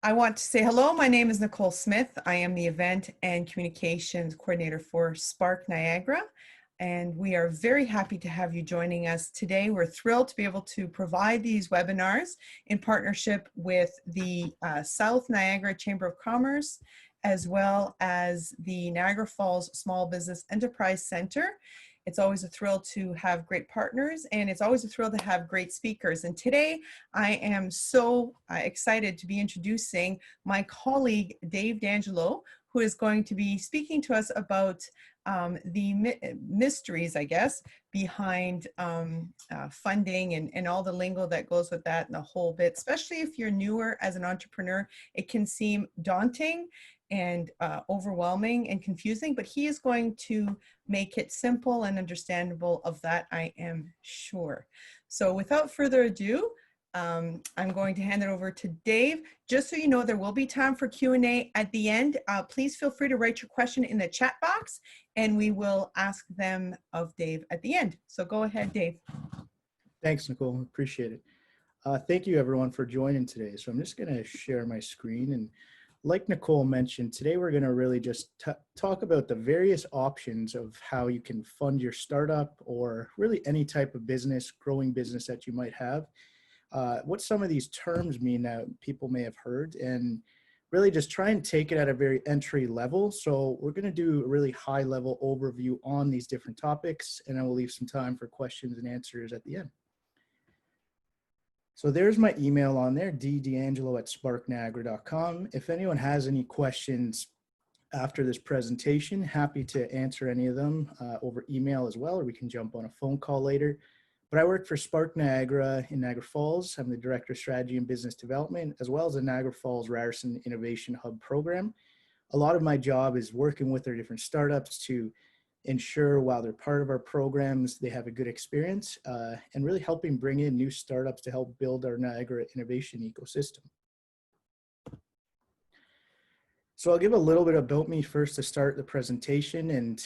I want to say hello. My name is Nicole Smith. I am the event and communications coordinator for Spark Niagara, and we are very happy to have you joining us today. We're thrilled to be able to provide these webinars in partnership with the South Niagara Chamber of Commerce, as well as the Niagara Falls Small Business Enterprise Center. It's always a thrill to have great partners, and it's always a thrill to have great speakers. And today I am so excited to be introducing my colleague, Dave D'Angelo, who is going to be speaking to us about the mysteries, I guess, behind funding and all the lingo that goes with that and the whole bit. Especially if you're newer as an entrepreneur, it can seem daunting and overwhelming and confusing, but he is going to make it simple and understandable. Of that, I am sure. So without further ado, I'm going to hand it over to Dave. Just so you know, there will be time for Q&A at the end. Please feel free to write your question in the chat box, and we will ask them of Dave at the end. So go ahead, Dave. Thanks, Nicole. Appreciate it. Thank you, everyone, for joining today. So I'm just going to share my screen. And like Nicole mentioned, today we're going to really just talk about the various options of how you can fund your startup or really any type of business, growing business that you might have. What some of these terms mean that people may have heard, and really just try and take it at a very entry level. So we're going to do a really high level overview on these different topics, and I will leave some time for questions and answers at the end. So there's my email on there, ddangelo@sparkniagara.com. If anyone has any questions after this presentation, happy to answer any of them over email as well, or we can jump on a phone call later. But I work for Spark Niagara in Niagara Falls. I'm the Director of Strategy and Business Development, as well as the Niagara Falls Ryerson Innovation Hub program. A lot of my job is working with our different startups to ensure while they're part of our programs, they have a good experience and really helping bring in new startups to help build our Niagara innovation ecosystem. So I'll give a little bit about me first to start the presentation and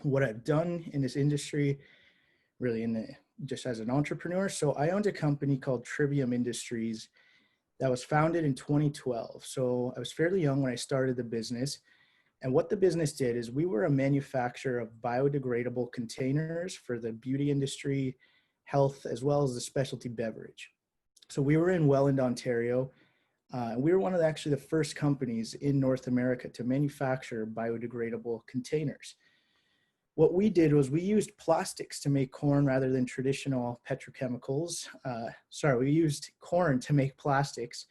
what I've done in this industry, really just as an entrepreneur. So I owned a company called Trivium Industries that was founded in 2012. So I was fairly young when I started the business. And what the business did is we were a manufacturer of biodegradable containers for the beauty industry, health, as well as the specialty beverage. So we were in Welland, Ontario. We were one of actually the first companies in North America to manufacture biodegradable containers. What we did was we used plastics to make corn rather than traditional petrochemicals. We used corn to make plastics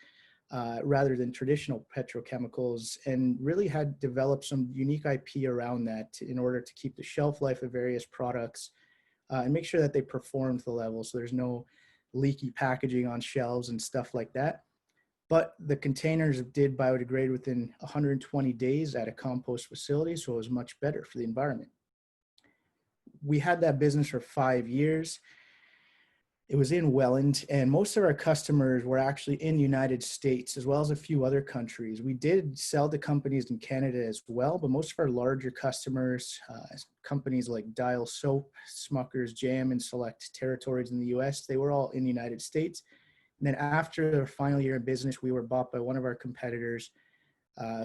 rather than traditional petrochemicals, and really had developed some unique IP around that in order to keep the shelf life of various products and make sure that they perform to the level so there's no leaky packaging on shelves and stuff like that. But the containers did biodegrade within 120 days at a compost facility, so it was much better for the environment. We had that business for 5 years. It was in Welland, and most of our customers were actually in the United States, as well as a few other countries. We did sell to companies in Canada as well, but most of our larger customers, companies like Dial Soap, Smucker's, Jam, and select territories in the US, they were all in the United States. And then after our final year in business, we were bought by one of our competitors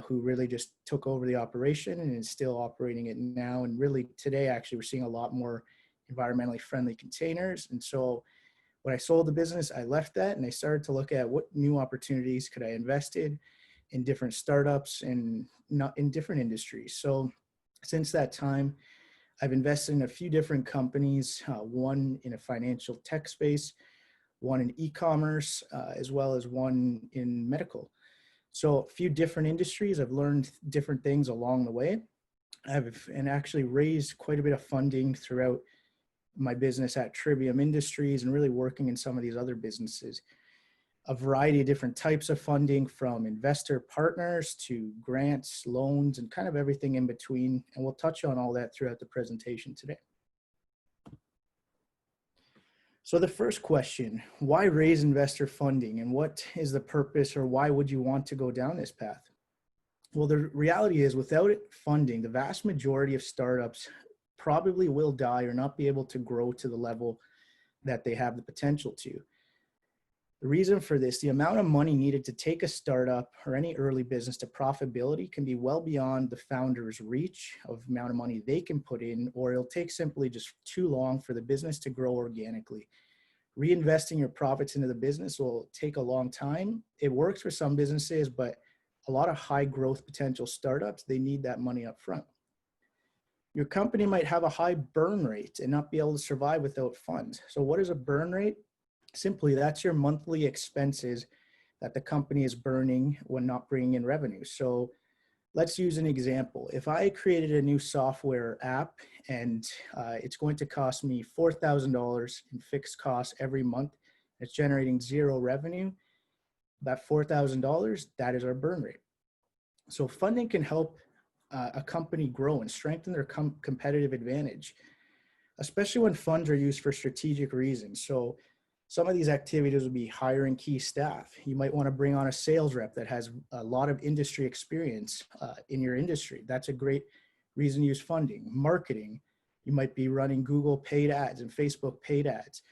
who really just took over the operation and is still operating it now. And really today, actually, we're seeing a lot more environmentally friendly containers. And so when I sold the business, I left that and I started to look at what new opportunities could I invest in different startups and not in different industries. So since that time, I've invested in a few different companies, one in a financial tech space, one in e-commerce, as well as one in medical. So a few different industries. I've learned different things along the way. And actually raised quite a bit of funding throughout my business at Trivium Industries and really working in some of these other businesses. A variety of different types of funding, from investor partners to grants, loans, and kind of everything in between. And we'll touch on all that throughout the presentation today. So the first question, why raise investor funding, and what is the purpose, or why would you want to go down this path? Well, the reality is without funding, the vast majority of startups probably will die or not be able to grow to the level that they have the potential to. The reason for this, the amount of money needed to take a startup or any early business to profitability can be well beyond the founder's reach of the amount of money they can put in, or it'll take simply just too long for the business to grow organically. Reinvesting your profits into the business will take a long time. It works for some businesses, but a lot of high growth potential startups, they need that money up front. Your company might have a high burn rate and not be able to survive without funds. So what is a burn rate? Simply, that's your monthly expenses that the company is burning when not bringing in revenue. So let's use an example. If I created a new software app and it's going to cost me $4,000 in fixed costs every month, it's generating zero revenue, that $4,000, that is our burn rate. So funding can help a company grow and strengthen their competitive advantage, especially when funds are used for strategic reasons. So some of these activities would be hiring key staff. You might want to bring on a sales rep that has a lot of industry experience in your industry. That's a great reason to use funding. Marketing, you might be running Google paid ads and Facebook paid ads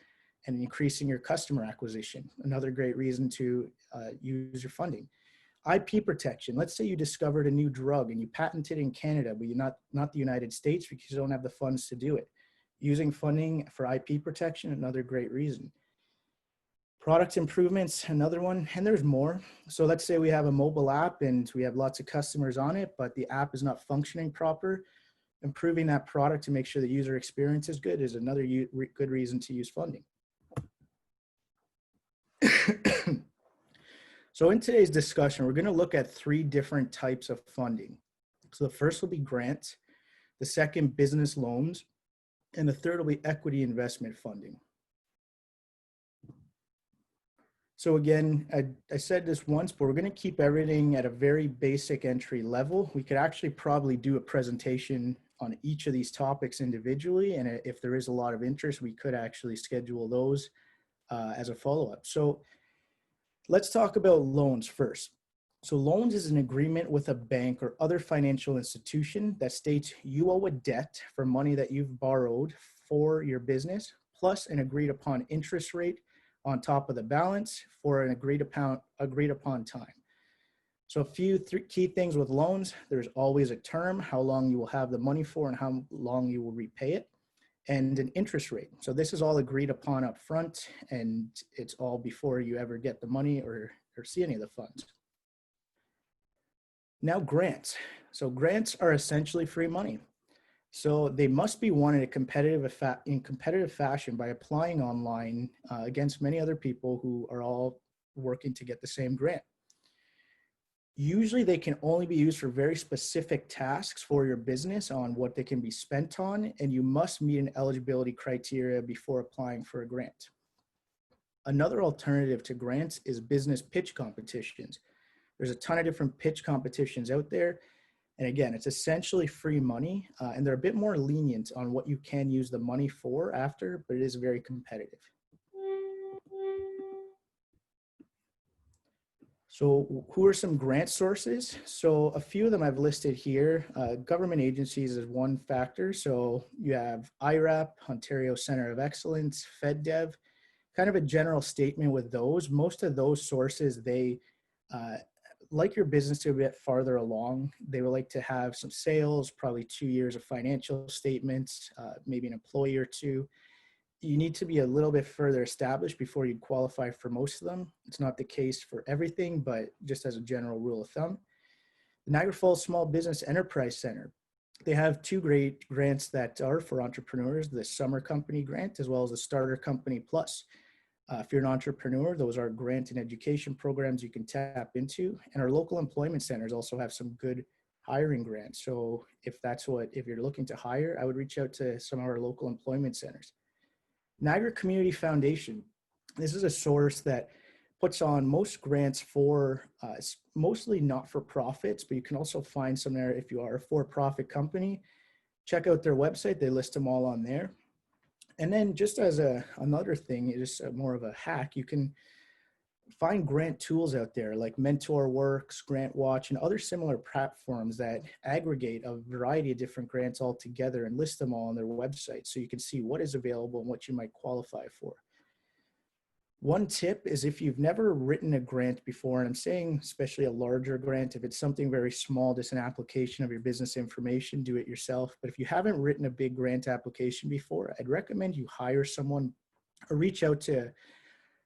and increasing your customer acquisition. Another great reason to use your funding. IP protection. Let's say you discovered a new drug and you patented in Canada, but you're not the United States because you don't have the funds to do it. Using funding for IP protection, another great reason. Product improvements, another one, and there's more. So let's say we have a mobile app and we have lots of customers on it, but the app is not functioning proper. Improving that product to make sure the user experience is good is another good reason to use funding. So in today's discussion, we're going to look at 3 different types of funding. So the first will be grants, the second business loans, and the third will be equity investment funding. So again, I said this once, but we're going to keep everything at a very basic entry level. We could actually probably do a presentation on each of these topics individually. And if there is a lot of interest, we could actually schedule those as a follow-up. So let's talk about loans first. So loans is an agreement with a bank or other financial institution that states you owe a debt for money that you've borrowed for your business, plus an agreed upon interest rate on top of the balance for an agreed upon time. So a few key things with loans: there's always a term, how long you will have the money for and how long you will repay it, and an interest rate. So this is all agreed upon up front, and it's all before you ever get the money or see any of the funds. Now grants. So grants are essentially free money. So they must be won in a competitive fashion by applying online against many other people who are all working to get the same grant. Usually they can only be used for very specific tasks for your business on what they can be spent on, and you must meet an eligibility criteria before applying for a grant. Another alternative to grants is business pitch competitions. There's a ton of different pitch competitions out there. And again, it's essentially free money, and they're a bit more lenient on what you can use the money for after, but it is very competitive. So who are some grant sources? So a few of them I've listed here. Government agencies is one factor. So you have IRAP, Ontario Centre of Excellence, FedDev, kind of a general statement with those. Most of those sources, they like your business to be a bit farther along. They would like to have some sales, probably 2 years of financial statements, maybe an employee or two. You need to be a little bit further established before you qualify for most of them. It's not the case for everything, but just as a general rule of thumb. The Niagara Falls Small Business Enterprise Center, they have 2 great grants that are for entrepreneurs, the Summer Company Grant, as well as the Starter Company Plus. If you're an entrepreneur, those are grant and education programs you can tap into. And our local employment centers also have some good hiring grants. So if you're looking to hire, I would reach out to some of our local employment centers. Niagara Community Foundation. This is a source that puts on most grants for mostly not-for-profits, but you can also find some there if you are a for-profit company. Check out their website. They list them all on there. And then just as another thing, just more of a hack, you can find grant tools out there like MentorWorks, GrantWatch, and other similar platforms that aggregate a variety of different grants all together and list them all on their website so you can see what is available and what you might qualify for. One tip is if you've never written a grant before, and I'm saying especially a larger grant, if it's something very small, just an application of your business information, do it yourself. But if you haven't written a big grant application before, I'd recommend you hire someone or reach out to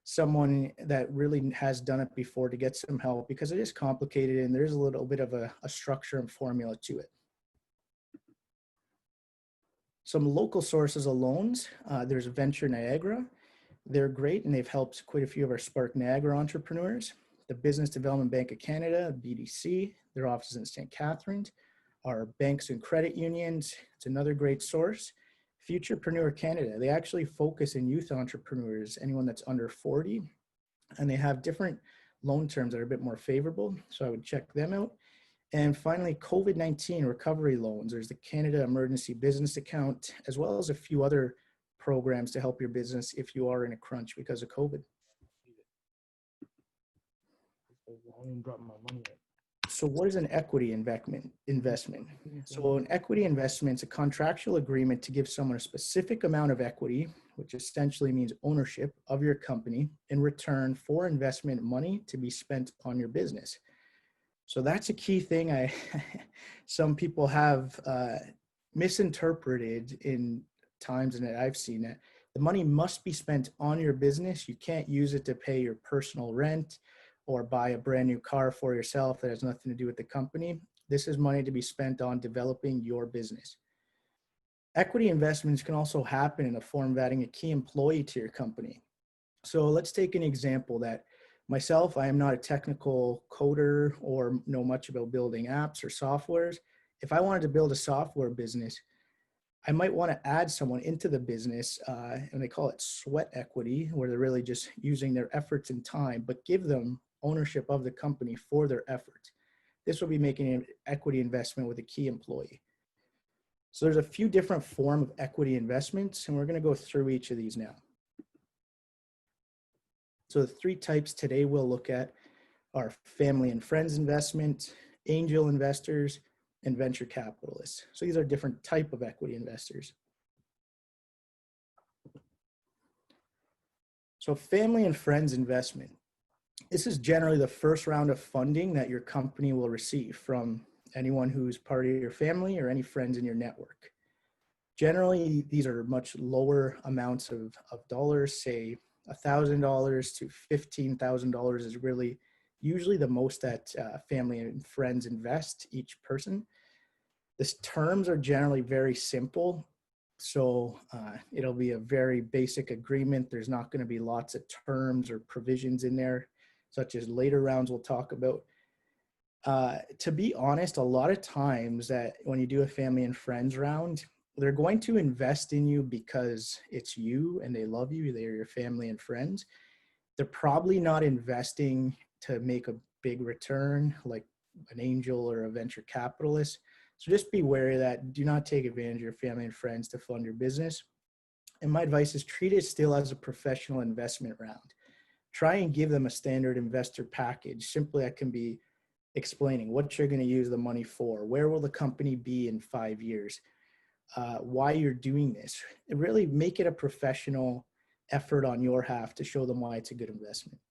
someone that really has done it before to get some help, because it is complicated and there's a little bit of a structure and formula to it. Some local sources of loans, there's Venture Niagara. They're great and they've helped quite a few of our Spark Niagara entrepreneurs. The Business Development Bank of Canada, BDC, their offices in St. Catharines. Our banks and credit unions, it's another great source. Futurepreneur Canada, they actually focus in youth entrepreneurs, anyone that's under 40, and they have different loan terms that are a bit more favorable, so I would check them out. And finally, COVID-19 recovery loans. There's the Canada Emergency Business Account, as well as a few other programs to help your business if you are in a crunch because of COVID. So what is an equity investment? So an equity investment is a contractual agreement to give someone a specific amount of equity, which essentially means ownership of your company, in return for investment money to be spent on your business. So that's a key thing some people have misinterpreted in times, and that I've seen it. The money must be spent on your business. You can't use it to pay your personal rent or buy a brand new car for yourself that has nothing to do with the company. This is money to be spent on developing your business. Equity investments can also happen in the form of adding a key employee to your company. So let's take an example that myself, I am not a technical coder or know much about building apps or softwares. If I wanted to build a software business, I might want to add someone into the business, and they call it sweat equity, where they're really just using their efforts and time, but give them ownership of the company for their efforts. This will be making an equity investment with a key employee. So there's a few different forms of equity investments, and we're going to go through each of these now. So the three types today we'll look at are family and friends investment, angel investors, and venture capitalists. So these are different type of equity investors. So family and friends investment. This is generally the first round of funding that your company will receive from anyone who's part of your family or any friends in your network. Generally, these are much lower amounts of dollars, say $1,000 to $15,000 is really usually the most that family and friends invest each person. The terms are generally very simple. So it'll be a very basic agreement. There's not going to be lots of terms or provisions in there, such as later rounds we'll talk about. To be honest, a lot of times that when you do a family and friends round, they're going to invest in you because it's you and they love you. They're your family and friends. They're probably not investing to make a big return like an angel or a venture capitalist. So just be wary of that. Do not take advantage of your family and friends to fund your business. And my advice is treat it still as a professional investment round. Try and give them a standard investor package. Simply, that can be explaining what you're going to use the money for, where will the company be in 5 years, why you're doing this. And really make it a professional effort on your half to show them why it's a good investment.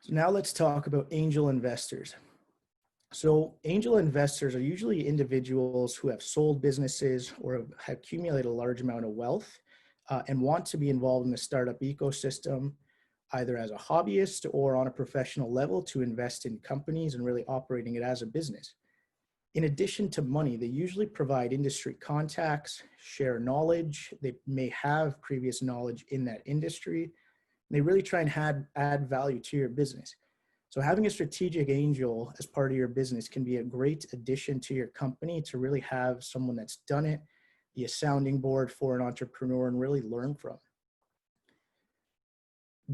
So now let's talk about angel investors. So angel investors are usually individuals who have sold businesses or have accumulated a large amount of wealth and want to be involved in the startup ecosystem, either as a hobbyist or on a professional level, to invest in companies and really operating it as a business. In addition to money, they usually provide industry contacts, share knowledge. They may have previous knowledge in that industry. They really try and add value to your business. So having a strategic angel as part of your business can be a great addition to your company to really have someone that's done it, be a sounding board for an entrepreneur and really learn from.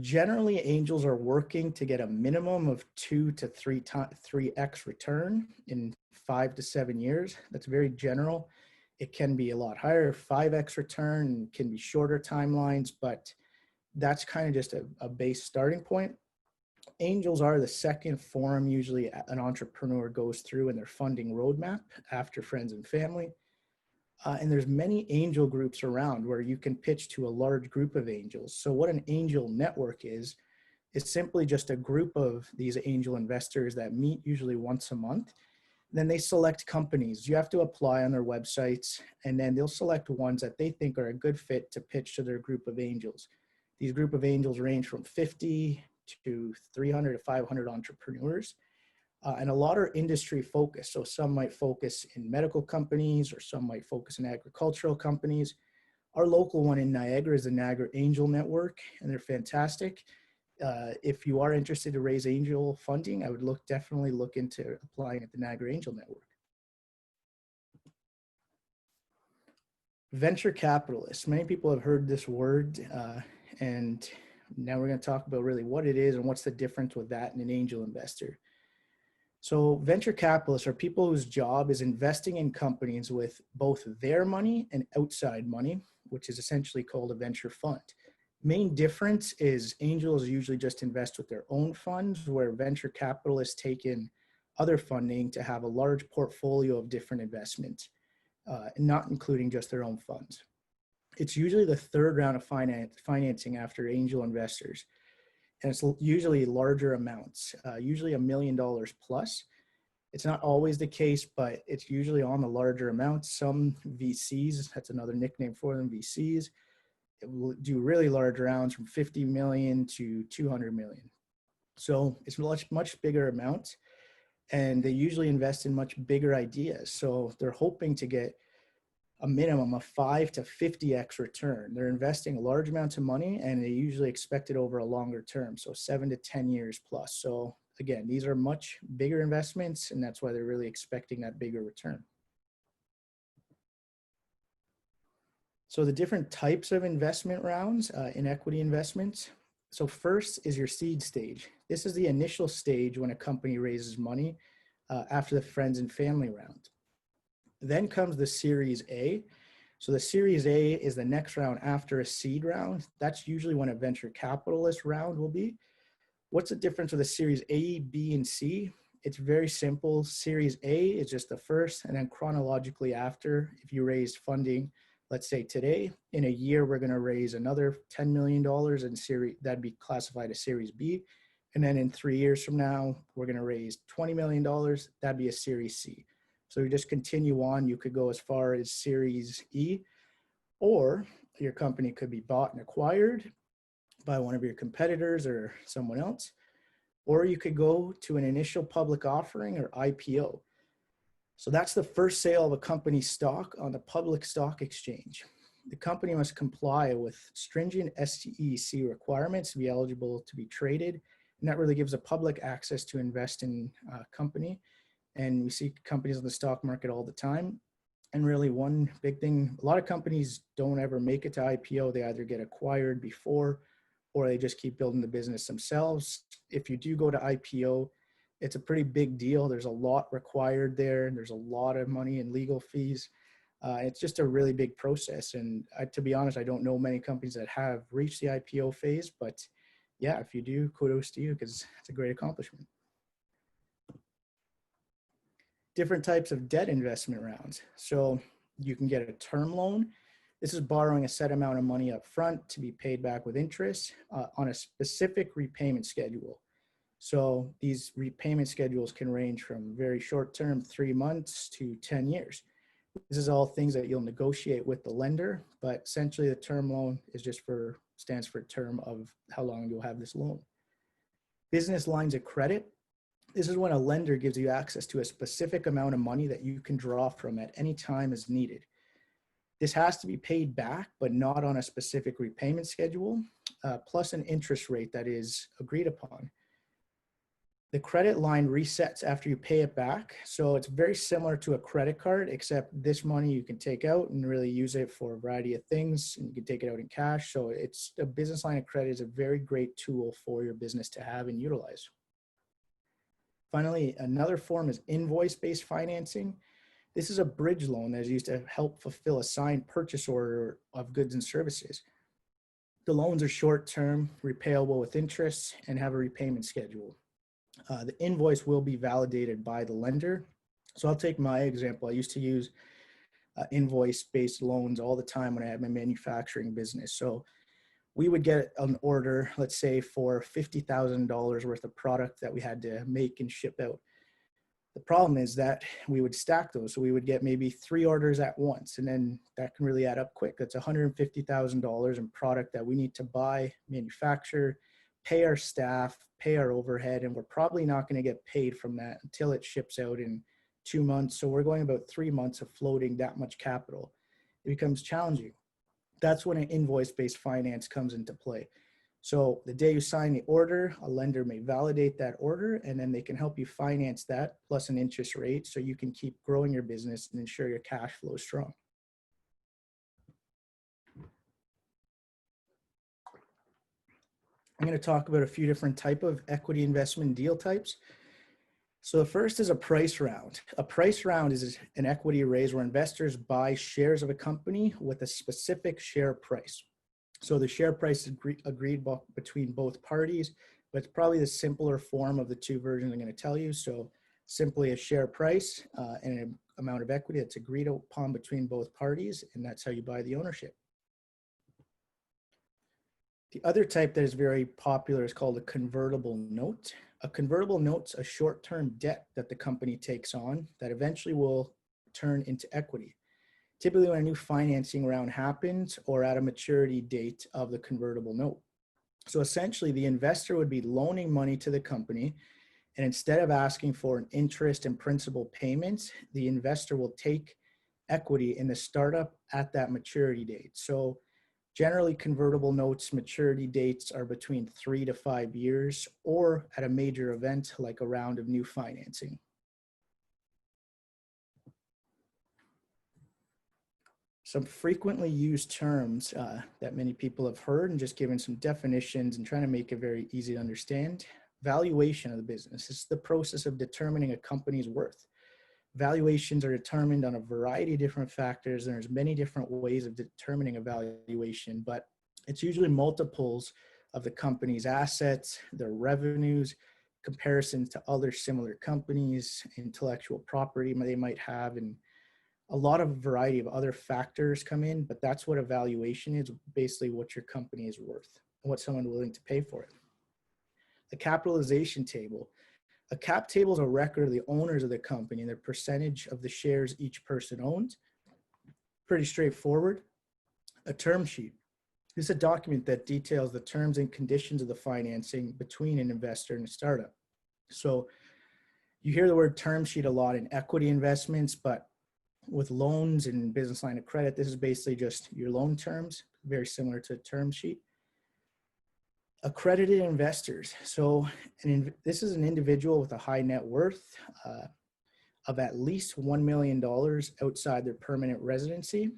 Generally, angels are working to get a minimum of 2 to 3x return in 5 to 7 years. That's very general. It can be a lot higher, 5x return, can be shorter timelines, but that's kind of just a base starting point. Angels are the second form usually an entrepreneur goes through in their funding roadmap after friends and family. And there's many angel groups around where you can pitch to a large group of angels. So what an angel network is simply just a group of these angel investors that meet usually once a month. Then they select companies. You have to apply on their websites, and then they'll select ones that they think are a good fit to pitch to their group of angels. These group of angels range from 50 to 300 to 500 entrepreneurs. And a lot are industry focused. So some might focus in medical companies, or some might focus in agricultural companies. Our local one in Niagara is the Niagara Angel Network, and they're fantastic. If you are interested to raise angel funding, I would definitely look into applying at the Niagara Angel Network. Venture capitalists. Many people have heard this word, and now we're going to talk about really what it is and what's the difference with that and an angel investor. So venture capitalists are people whose job is investing in companies with both their money and outside money, which is essentially called a venture fund. Main difference is angels usually just invest with their own funds, where venture capitalists take in other funding to have a large portfolio of different investments, not including just their own funds. It's usually the third round of financing after angel investors. And it's usually larger amounts, usually $1 million plus. It's not always the case, but it's usually on the larger amounts. Some VCs, that's another nickname for them, VCs, will do really large rounds from 50 million to 200 million. So it's much bigger amounts, and they usually invest in much bigger ideas. So they're hoping to get a minimum of 5 to 50x return. They're investing large amounts of money, and they usually expect it over a longer term, so 7 to 10 years plus. So again, these are much bigger investments, and that's why they're really expecting that bigger return. So the different types of investment rounds in equity investments. So first is your seed stage. This is the initial stage when a company raises money after the friends and family round. Then comes the Series A. So the Series A is the next round after a seed round. That's usually when a venture capitalist round will be. What's the difference with a Series A, B, and C? It's very simple. Series A is just the first, and then chronologically after, if you raised funding, let's say today, in a year, we're going to raise another $10 million, and that'd be classified as Series B. And then in 3 years from now, we're going to raise $20 million. That'd be a Series C. So you just continue on. You could go as far as Series E, or your company could be bought and acquired by one of your competitors or someone else, or you could go to an initial public offering or IPO. So that's the first sale of a company's stock on the public stock exchange. The company must comply with stringent SEC requirements to be eligible to be traded, and that really gives the public access to invest in a company. And we see companies on the stock market all the time. And really one big thing, a lot of companies don't ever make it to IPO. They either get acquired before, or they just keep building the business themselves. If you do go to IPO, it's a pretty big deal. There's a lot required there, and there's a lot of money in legal fees. It's just a really big process. And to be honest, I don't know many companies that have reached the IPO phase, but yeah, if you do, kudos to you, because it's a great accomplishment. Different types of debt investment rounds. So you can get a term loan. This is borrowing a set amount of money up front to be paid back with interest on a specific repayment schedule. So these repayment schedules can range from very short term, 3 months, to 10 years. This is all things that you'll negotiate with the lender, but essentially the term loan is just stands for term of how long you'll have this loan. Business lines of credit. This is when a lender gives you access to a specific amount of money that you can draw from at any time as needed. This has to be paid back, but not on a specific repayment schedule, plus an interest rate that is agreed upon. The credit line resets after you pay it back. So it's very similar to a credit card, except this money you can take out and really use it for a variety of things. And you can take it out in cash. So it's a business line of credit is a very great tool for your business to have and utilize. Finally, another form is invoice-based financing. This is a bridge loan that is used to help fulfill a signed purchase order of goods and services. The loans are short-term, repayable with interest, and have a repayment schedule. The invoice will be validated by the lender. So I'll take my example. I used to use invoice-based loans all the time when I had my manufacturing business. So we would get an order, let's say for $50,000 worth of product that we had to make and ship out. The problem is that we would stack those. So we would get maybe 3 orders at once, and then that can really add up quick. That's $150,000 in product that we need to buy, manufacture, pay our staff, pay our overhead, and we're probably not going to get paid from that until it ships out in 2 months. So we're going about 3 months of floating that much capital. It becomes challenging. That's when an invoice-based finance comes into play. So the day you sign the order, a lender may validate that order, and then they can help you finance that plus an interest rate so you can keep growing your business and ensure your cash flow is strong. I'm going to talk about a few different types of equity investment deal types. So the first is a price round. A price round is an equity raise where investors buy shares of a company with a specific share price. So the share price is agreed between both parties, but it's probably the simpler form of the 2 versions I'm going to tell you. So simply a share price and an amount of equity that's agreed upon between both parties, and that's how you buy the ownership. The other type that is very popular is called a convertible note. A convertible note's a short-term debt that the company takes on that eventually will turn into equity. Typically when a new financing round happens or at a maturity date of the convertible note. So essentially the investor would be loaning money to the company, and instead of asking for an interest and principal payments, the investor will take equity in the startup at that maturity date. So generally convertible notes maturity dates are between 3 to 5 years or at a major event like a round of new financing. Some frequently used terms that many people have heard, and just given some definitions and trying to make it very easy to understand. Valuation of the business. This is the process of determining a company's worth. Valuations are determined on a variety of different factors, and there's many different ways of determining a valuation, but it's usually multiples of the company's assets, their revenues, comparisons to other similar companies, intellectual property they might have, and a lot of variety of other factors come in, but that's what a valuation is, basically what your company is worth and what someone's willing to pay for it. The capitalization table. A cap table is a record of the owners of the company and their percentage of the shares each person owns. Pretty straightforward. A term sheet. This is a document that details the terms and conditions of the financing between an investor and a startup. So you hear the word term sheet a lot in equity investments, but with loans and business line of credit, this is basically just your loan terms, very similar to a term sheet. Accredited investors. So this is an individual with a high net worth of at least $1 million outside their permanent residency,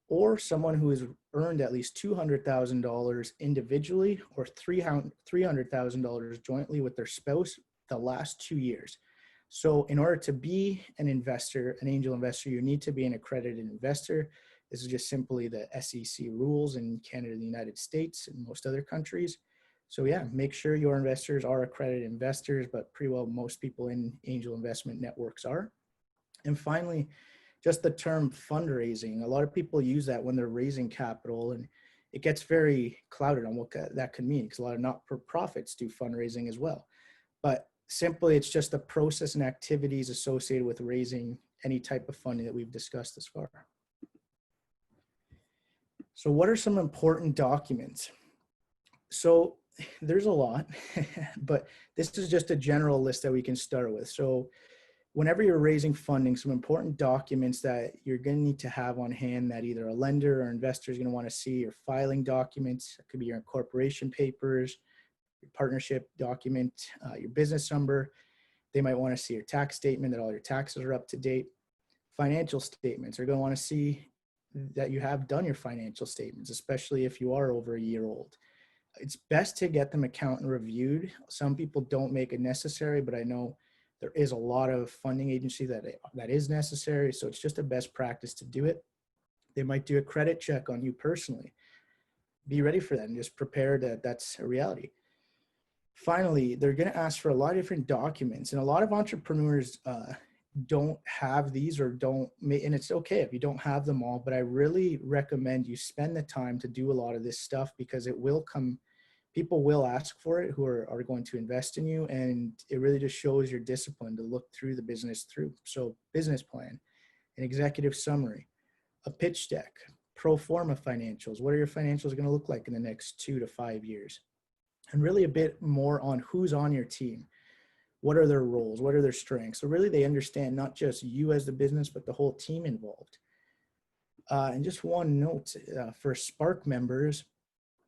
or someone who has earned at least $200,000 individually or $300,000 jointly with their spouse the last 2 years. So in order to be an investor, an angel investor, you need to be an accredited investor. This is just simply the SEC rules in Canada, the United States, and most other countries. So yeah, make sure your investors are accredited investors, but pretty well most people in angel investment networks are. And finally, just the term fundraising. A lot of people use that when they're raising capital, and it gets very clouded on what that could mean, because a lot of not-for-profits do fundraising as well. But simply, it's just the process and activities associated with raising any type of funding that we've discussed thus far. So what are some important documents? So there's a lot, but this is just a general list that we can start with. So whenever you're raising funding, some important documents that you're going to need to have on hand that either a lender or investor is going to want to see: your filing documents. It could be your incorporation papers, your partnership document, your business number. They might want to see your tax statement, that all your taxes are up to date. Financial statements. They're going to want to see that you have done your financial statements, especially if you are over a year old. It's best to get them accountant reviewed. Some people don't make it necessary, but I know there is a lot of funding agency that is necessary. So it's just a best practice to do it. They might do a credit check on you personally. Be ready for that and just prepare that that's a reality. Finally, they're going to ask for a lot of different documents, and a lot of entrepreneurs don't have these or don't, and it's okay if you don't have them all, but I really recommend you spend the time to do a lot of this stuff because it will come, people will ask for it who are going to invest in you. And it really just shows your discipline to look through the business through. So business plan, an executive summary, a pitch deck, pro forma financials. What are your financials going to look like in the next 2 to 5 years? And really a bit more on who's on your team. What are their roles? What are their strengths? So really they understand not just you as the business, but the whole team involved. And just one note for Spark members,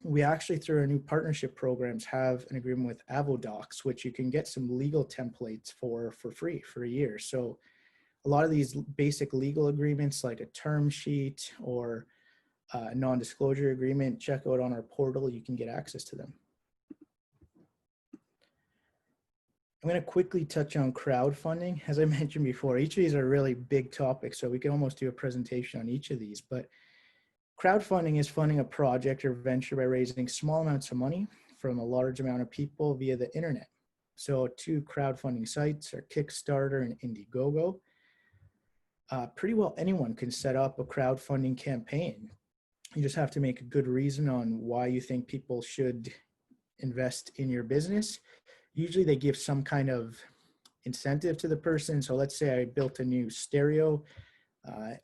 we actually through our new partnership programs have an agreement with Avodocs, which you can get some legal templates for free for a year. So a lot of these basic legal agreements like a term sheet or a non-disclosure agreement, check out on our portal, you can get access to them. I'm going to quickly touch on crowdfunding. As I mentioned before, each of these are really big topics, so we can almost do a presentation on each of these. But crowdfunding is funding a project or venture by raising small amounts of money from a large amount of people via the internet. So 2 crowdfunding sites are Kickstarter and Indiegogo. Pretty well anyone can set up a crowdfunding campaign. You just have to make a good reason on why you think people should invest in your business. Usually they give some kind of incentive to the person. So let's say I built a new stereo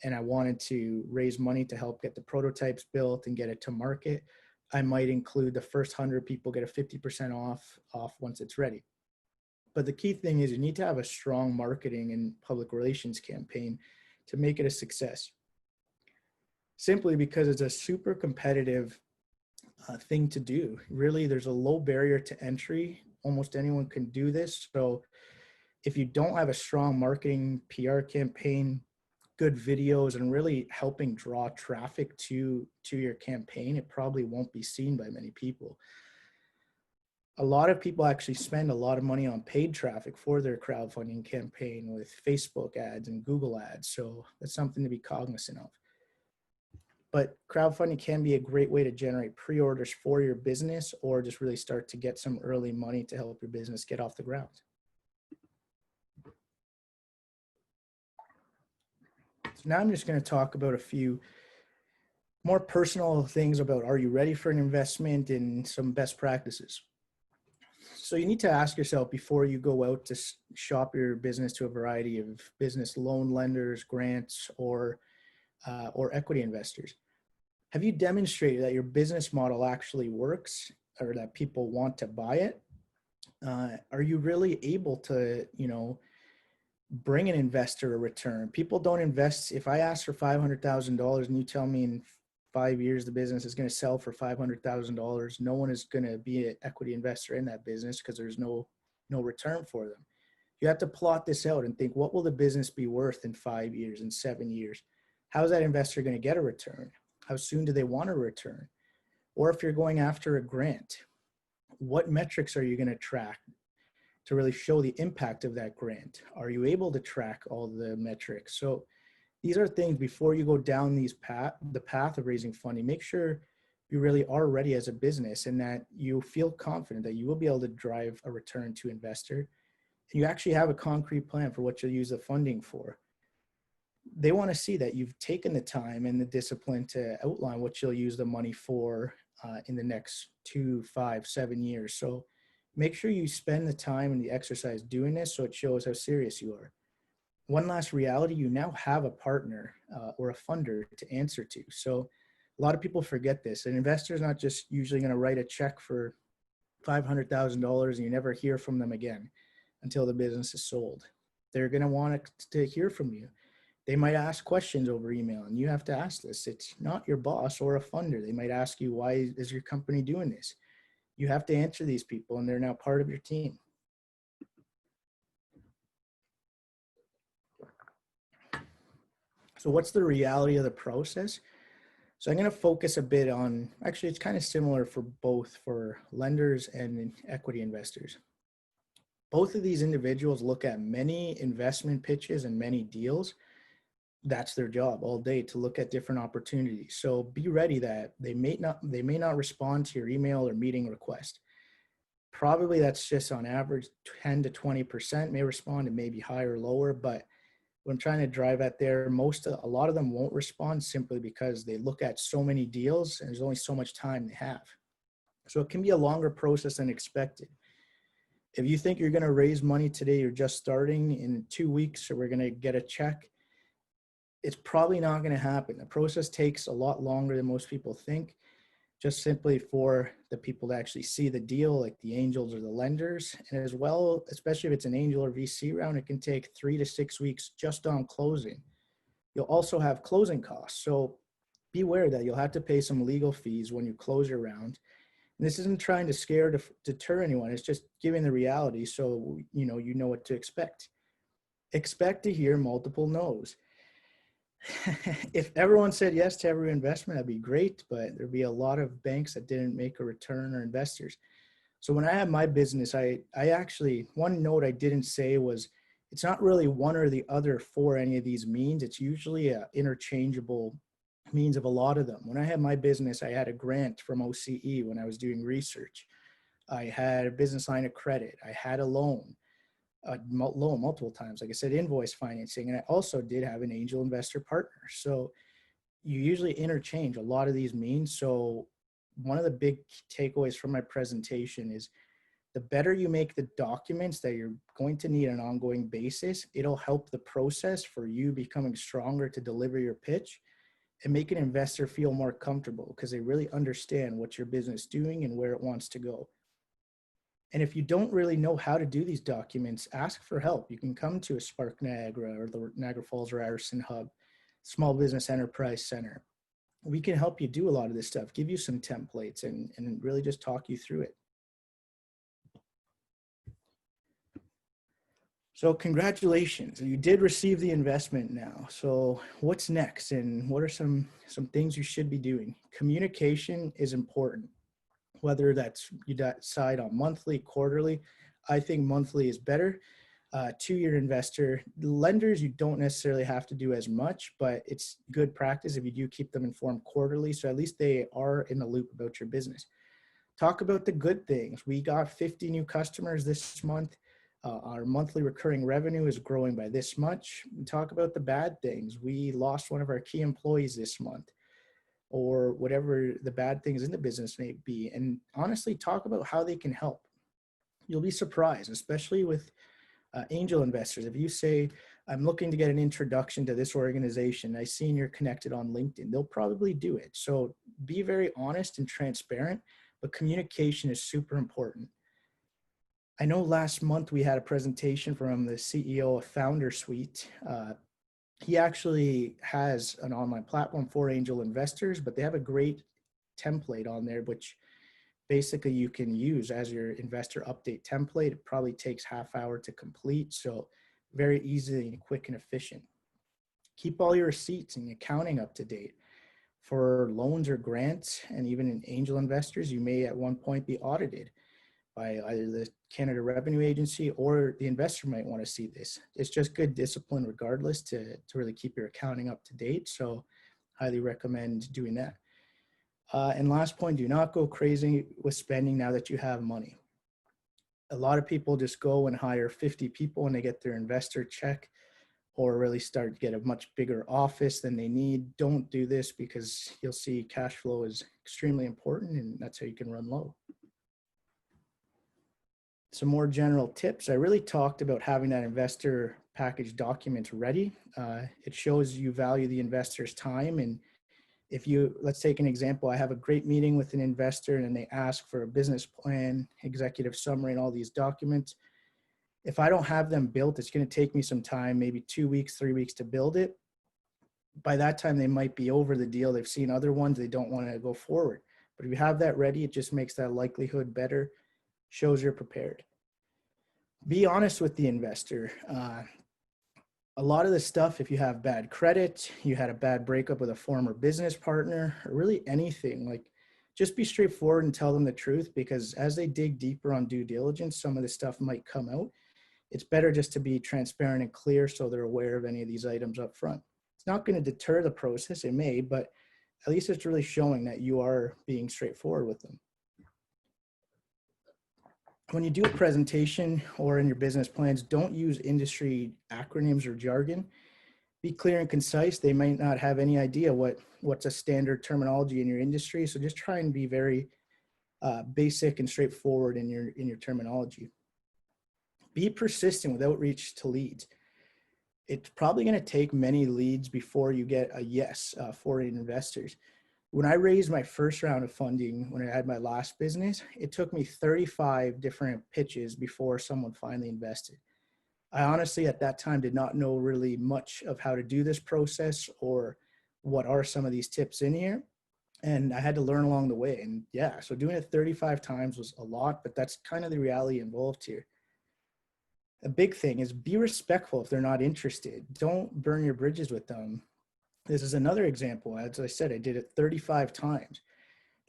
and I wanted to raise money to help get the prototypes built and get it to market. I might include the first 100 people get a 50% off once it's ready. But the key thing is you need to have a strong marketing and public relations campaign to make it a success. Simply because it's a super competitive thing to do. Really, there's a low barrier to entry. Almost anyone can do this. So if you don't have a strong marketing PR campaign, good videos, and really helping draw traffic to your campaign, it probably won't be seen by many people. A lot of people actually spend a lot of money on paid traffic for their crowdfunding campaign with Facebook ads and Google ads. So that's something to be cognizant of. But crowdfunding can be a great way to generate pre-orders for your business or just really start to get some early money to help your business get off the ground. So now I'm just going to talk about a few more personal things about are you ready for an investment and some best practices. So you need to ask yourself before you go out to shop your business to a variety of business loan lenders, grants, or equity investors. Have you demonstrated that your business model actually works or that people want to buy it? Are you really able to, bring an investor a return? People don't invest. If I ask for $500,000 and you tell me in 5 years the business is going to sell for $500,000, no one is going to be an equity investor in that business because there's no return for them. You have to plot this out and think, what will the business be worth in 5 years, in 7 years? How is that investor going to get a return? How soon do they want a return? Or if you're going after a grant, what metrics are you going to track to really show the impact of that grant? Are you able to track all the metrics? So these are things before you go down the path of raising funding, make sure you really are ready as a business and that you feel confident that you will be able to drive a return to investor. And you actually have a concrete plan for what you'll use the funding for. They want to see that you've taken the time and the discipline to outline what you'll use the money for in the next 2, 5, 7 years. So make sure you spend the time and the exercise doing this so it shows how serious you are. One last reality, you now have a partner or a funder to answer to. So a lot of people forget this. An investor is not just usually going to write a check for $500,000 and you never hear from them again until the business is sold. They're going to want to hear from you. They might ask questions over email and you have to ask this. It's not your boss or a funder. They might ask you, why is your company doing this? You have to answer these people and they're now part of your team. So what's the reality of the process? So I'm going to focus a bit on, actually it's kind of similar for both for lenders and equity investors. Both of these individuals look at many investment pitches and many deals. That's their job all day, to look at different opportunities. So be ready that they may not respond to your email or meeting request. Probably that's just on average 10 to 20% may respond. It may be higher or lower, but what I'm trying to drive at there, a lot of them won't respond simply because they look at so many deals and there's only so much time they have. So it can be a longer process than expected. If you think you're going to raise money today, you're just starting in 2 weeks, or we're going to get a check, it's probably not going to happen. The process takes a lot longer than most people think, just simply for the people to actually see the deal, like the angels or the lenders. And as well, especially if it's an angel or VC round, it can take 3 to 6 weeks just on closing. You'll also have closing costs. So be aware that you'll have to pay some legal fees when you close your round. And this isn't trying to scare to deter anyone. It's just giving the reality so you know what to expect. Expect to hear multiple no's. If everyone said yes to every investment, that'd be great, but there'd be a lot of banks that didn't make a return, or investors. So when I had my business, I actually, one note I didn't say was, it's not really one or the other for any of these means. It's usually an interchangeable means of a lot of them. When I had my business, I had a grant from OCE when I was doing research. I had a business line of credit. I had a loan multiple times. Like I said, invoice financing. And I also did have an angel investor partner. So you usually interchange a lot of these means. So one of the big takeaways from my presentation is, the better you make the documents that you're going to need on an ongoing basis, it'll help the process for you becoming stronger to deliver your pitch and make an investor feel more comfortable because they really understand what your business is doing and where it wants to go. And if you don't really know how to do these documents, ask for help. You can come to a Spark Niagara or the Niagara Falls Ryerson Hub, Small Business Enterprise Center. We can help you do a lot of this stuff, give you some templates, and really just talk you through it. So congratulations, you did receive the investment now. So what's next, and what are some things you should be doing? Communication is important, whether that's you decide on monthly, quarterly. I think monthly is better. To your investor, lenders, you don't necessarily have to do as much, but it's good practice if you do keep them informed quarterly, so at least they are in the loop about your business. Talk about the good things. We got 50 new customers this month. Our monthly recurring revenue is growing by this much. Talk about the bad things. We lost one of our key employees this month, or whatever the bad things in the business may be. And honestly, talk about how they can help. You'll be surprised, especially with angel investors. If you say, I'm looking to get an introduction to this organization, I've seen you're connected on LinkedIn, they'll probably do it. So be very honest and transparent, but communication is super important. I know last month we had a presentation from the CEO of Founder Suite. He actually has an online platform for angel investors, but they have a great template on there, which basically you can use as your investor update template. It probably takes half hour to complete. So very easy and quick and efficient. Keep all your receipts and accounting up to date. For loans or grants, and even in angel investors, you may at one point be audited by either the Canada Revenue Agency, or the investor might want to see this. It's just good discipline regardless to really keep your accounting up to date. So highly recommend doing that. And last point, do not go crazy with spending now that you have money. A lot of people just go and hire 50 people when they get their investor check, or really start to get a much bigger office than they need. Don't do this, because you'll see cash flow is extremely important, and that's how you can run low. Some more general tips. I really talked about having that investor package document ready. It shows you value the investor's time. And if you, let's take an example, I have a great meeting with an investor and they ask for a business plan, executive summary, and all these documents. If I don't have them built, it's going to take me some time, maybe 2 weeks, 3 weeks to build it. By that time, they might be over the deal. They've seen other ones. They don't want to go forward. But if you have that ready, it just makes that likelihood better, shows you're prepared. Be honest with the investor. A lot of the stuff, if you have bad credit, you had a bad breakup with a former business partner, or really anything, like, just be straightforward and tell them the truth, because as they dig deeper on due diligence, some of this stuff might come out. It's better just to be transparent and clear so they're aware of any of these items up front. It's not going to deter the process, it may, but at least it's really showing that you are being straightforward with them. When you do a presentation or in your business plans, don't use industry acronyms or jargon. be clear and concise. They might not have any idea what's a standard terminology in your industry. So just try and be very basic and straightforward in your terminology. Be persistent with outreach to leads. It's probably going to take many leads before you get a yes for investors. When I raised my first round of funding, when I had my last business, it took me 35 different pitches before someone finally invested. I honestly, at that time, did not know really much of how to do this process or what are some of these tips in here. And I had to learn along the way. And yeah, so doing it 35 times was a lot, but that's kind of the reality involved here. A big thing is be respectful if they're not interested. Don't burn your bridges with them. This is another example. As I said, I did it 35 times.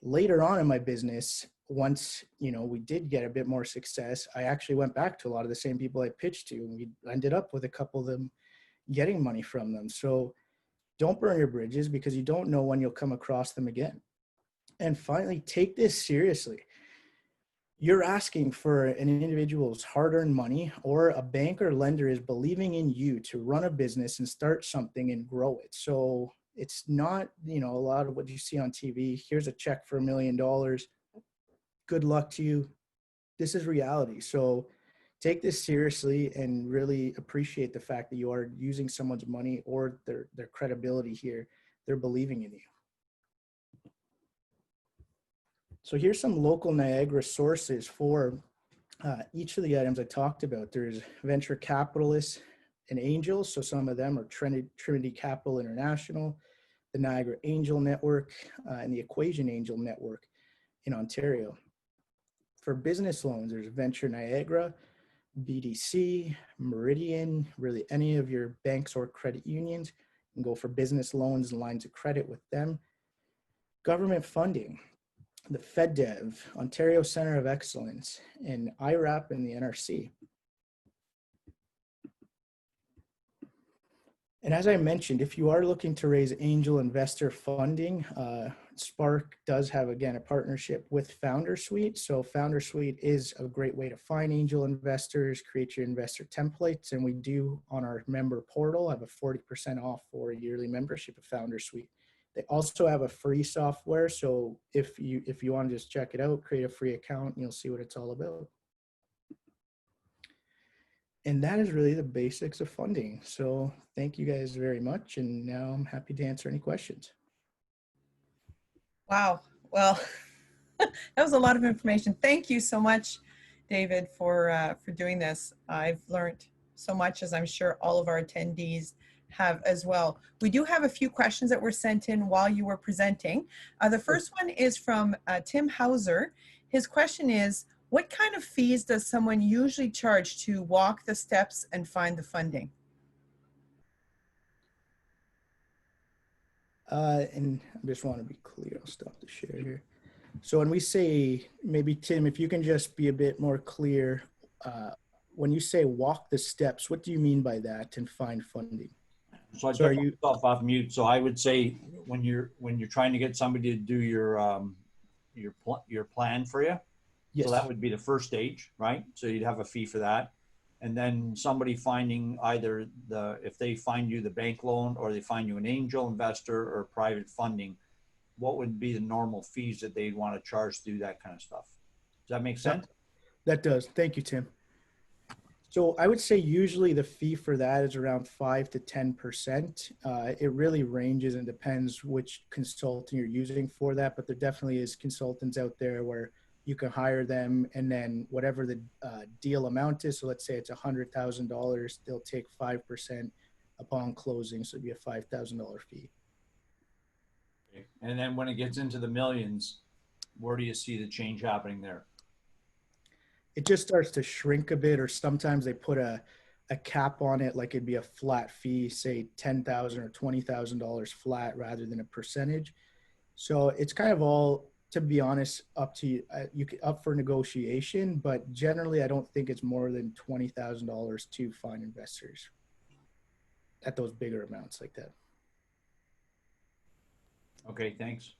Later on in my business, once we did get a bit more success, I actually went back to a lot of the same people I pitched to, and we ended up with a couple of them getting money from them. So don't burn your bridges, because you don't know when you'll come across them again. And finally, take this seriously. You're asking for an individual's hard-earned money, or a bank or lender is believing in you to run a business and start something and grow it. So it's not, a lot of what you see on TV. Here's a check for $1 million. Good luck to you. This is reality. So take this seriously and really appreciate the fact that you are using someone's money or their credibility here. They're believing in you. So here's some local Niagara sources for each of the items I talked about. There's venture capitalists and angels. So some of them are Trinity Capital International, the Niagara Angel Network, and the Equation Angel Network in Ontario. For business loans, there's Venture Niagara, BDC, Meridian, really any of your banks or credit unions. You can go for business loans and lines of credit with them. Government funding, the FedDev, Ontario Center of Excellence, and IRAP and the NRC. And as I mentioned, if you are looking to raise angel investor funding, Spark does have, again, a partnership with FounderSuite. So FounderSuite is a great way to find angel investors, create your investor templates. And we do, on our member portal, have a 40% off for a yearly membership of FounderSuite. They also have a free software. So if you want to just check it out, create a free account, and you'll see what it's all about. And that is really the basics of funding. So thank you guys very much. And now I'm happy to answer any questions. Wow. Well, that was a lot of information. Thank you so much, David, for doing this. I've learned so much, as I'm sure all of our attendees have as well. We do have a few questions that were sent in while you were presenting. The first one is from Tim Hauser. His question is, what kind of fees does someone usually charge to walk the steps and find the funding? And I just want to be clear, I'll stop the share here. So when we say, maybe Tim, if you can just be a bit more clear, when you say walk the steps, what do you mean by that and find funding? So I took myself off mute. So I would say when you're trying to get somebody to do your plan for you, yes. So that would be the first stage, right? So you'd have a fee for that. And then somebody finding either if they find you the bank loan, or they find you an angel investor or private funding, what would be the normal fees that they'd want to charge to do that kind of stuff? Does that make sense? That does. Thank you, Tim. So I would say usually the fee for that is around 5 to 10%. It really ranges and depends which consultant you're using for that, but there definitely is consultants out there where you can hire them, and then whatever the deal amount is, so let's say it's $100,000, they'll take 5% upon closing, so it'd be a $5,000 fee. Okay. And then when it gets into the millions, where do you see the change happening there? It just starts to shrink a bit, or sometimes they put a cap on it, like it'd be a flat fee, say $10,000 or $20,000 flat rather than a percentage. So it's kind of all, to be honest, up to you. Up for negotiation, but generally I don't think it's more than $20,000 to find investors at those bigger amounts like that. Okay, thanks.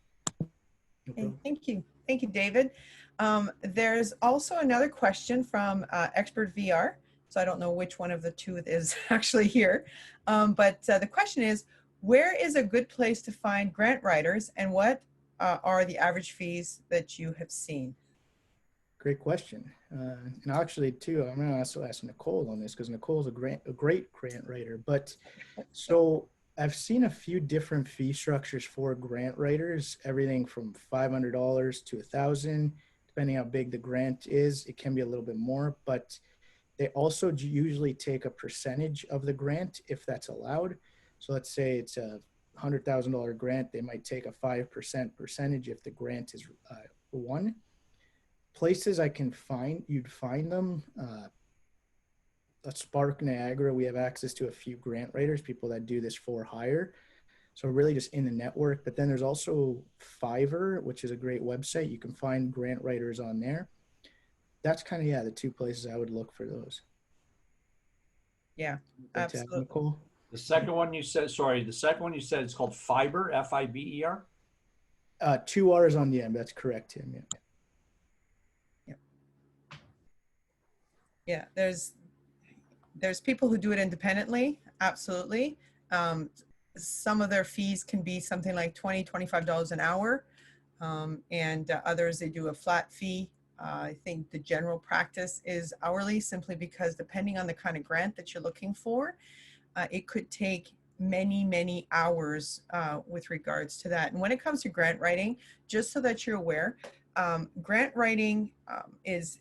Okay, thank you. Thank you, David. There's also another question from Expert VR. So I don't know which one of the two is actually here. But the question is, where is a good place to find grant writers, and what are the average fees that you have seen? Great question. And actually, too, I'm going to also ask Nicole on this because Nicole's a great grant writer. But so I've seen a few different fee structures for grant writers, everything from $500 to $1,000, depending how big the grant is. It can be a little bit more, but they also usually take a percentage of the grant if that's allowed. So let's say it's a $100,000 grant, they might take a 5% percentage if the grant is won. Places I can find, you'd find them, at Spark Niagara, we have access to a few grant writers, people that do this for hire. So really just in the network, but then there's also Fiverr, which is a great website. You can find grant writers on there. That's kind of, yeah, the two places I would look for those. Yeah, absolutely. Nicole? The second one you said, sorry, the second one you said is called Fiber, Fiber? 2 R's on the end. That's correct, Tim. Yeah. Yeah, there's people who do it independently, absolutely. Some of their fees can be something like $20, $25 an hour. And others, they do a flat fee. I think the general practice is hourly, simply because depending on the kind of grant that you're looking for, it could take many, many hours with regards to that. And when it comes to grant writing, just so that you're aware, grant writing it's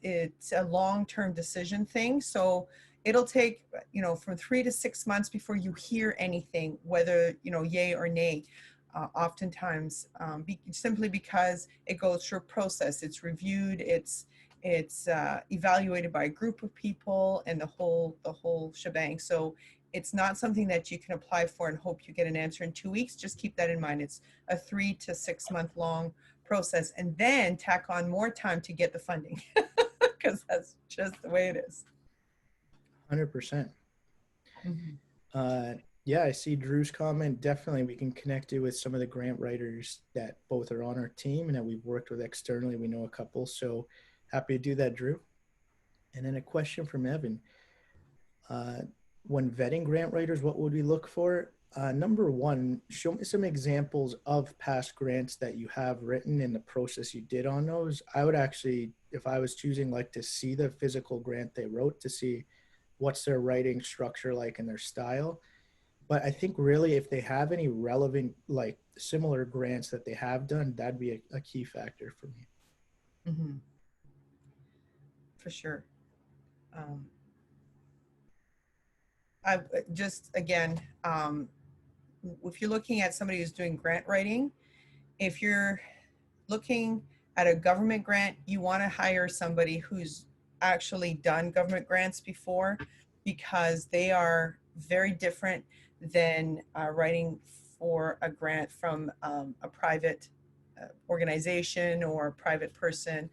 a long-term decision thing. So it'll take, from 3 to 6 months before you hear anything, whether, yay or nay. Oftentimes, simply because it goes through a process. It's reviewed, it's evaluated by a group of people, and the whole shebang. So it's not something that you can apply for and hope you get an answer in 2 weeks. Just keep that in mind. It's a 3 to 6 month long process, and then tack on more time to get the funding because that's just the way it is. 100%. Yeah, I see Drew's comment. Definitely, we can connect you with some of the grant writers that both are on our team and that we've worked with externally. We know a couple, so happy to do that, Drew. And then a question from Evan. When vetting grant writers, what would we look for? Number one, show me some examples of past grants that you have written and the process you did on those. I would actually, if I was choosing, like to see the physical grant they wrote to see what's their writing structure like and their style. But I think really if they have any relevant, like similar grants that they have done, that'd be a key factor for me. Mm-hmm. For sure. I just, again, if you're looking at somebody who's doing grant writing, if you're looking at a government grant, you want to hire somebody who's actually done government grants before, because they are very different than writing for a grant from a private organization or a private person.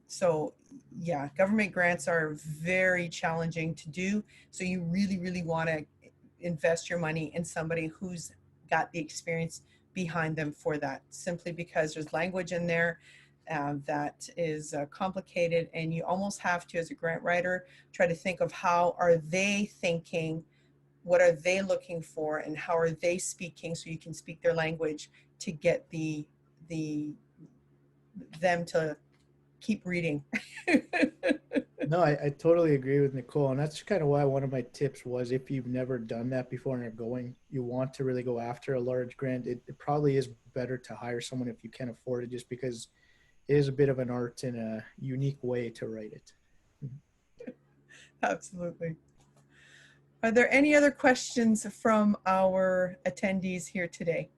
So yeah, government grants are very challenging to do. So you really, really want to invest your money in somebody who's got the experience behind them for that, simply because there's language in there that is complicated, and you almost have to, as a grant writer, try to think of how are they thinking, what are they looking for, and how are they speaking, so you can speak their language to get them to keep reading. No, I totally agree with Nicole. And that's kind of why one of my tips was, if you've never done that before and you want to really go after a large grant, it probably is better to hire someone if you can afford it, just because it is a bit of an art and a unique way to write it. Absolutely. Are there any other questions from our attendees here today?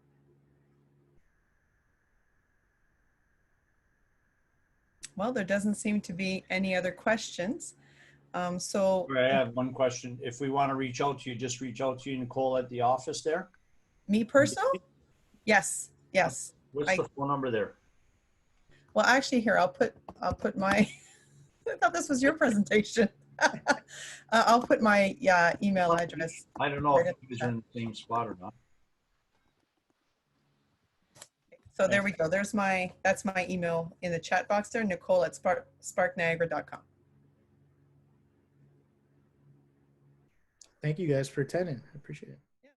Well, there doesn't seem to be any other questions. So I have one question. If we want to reach out to you, just reach out to you, Nicole, at the office there. Me personal? Yes. What's the phone number there? Well, actually, here I'll put my. I thought this was your presentation. I'll put my email address. I don't know if you guys are in the same spot or not. So there we go. That's my email in the chat box there, Nicole at sparkniagara.com. thank you guys for attending. I appreciate it.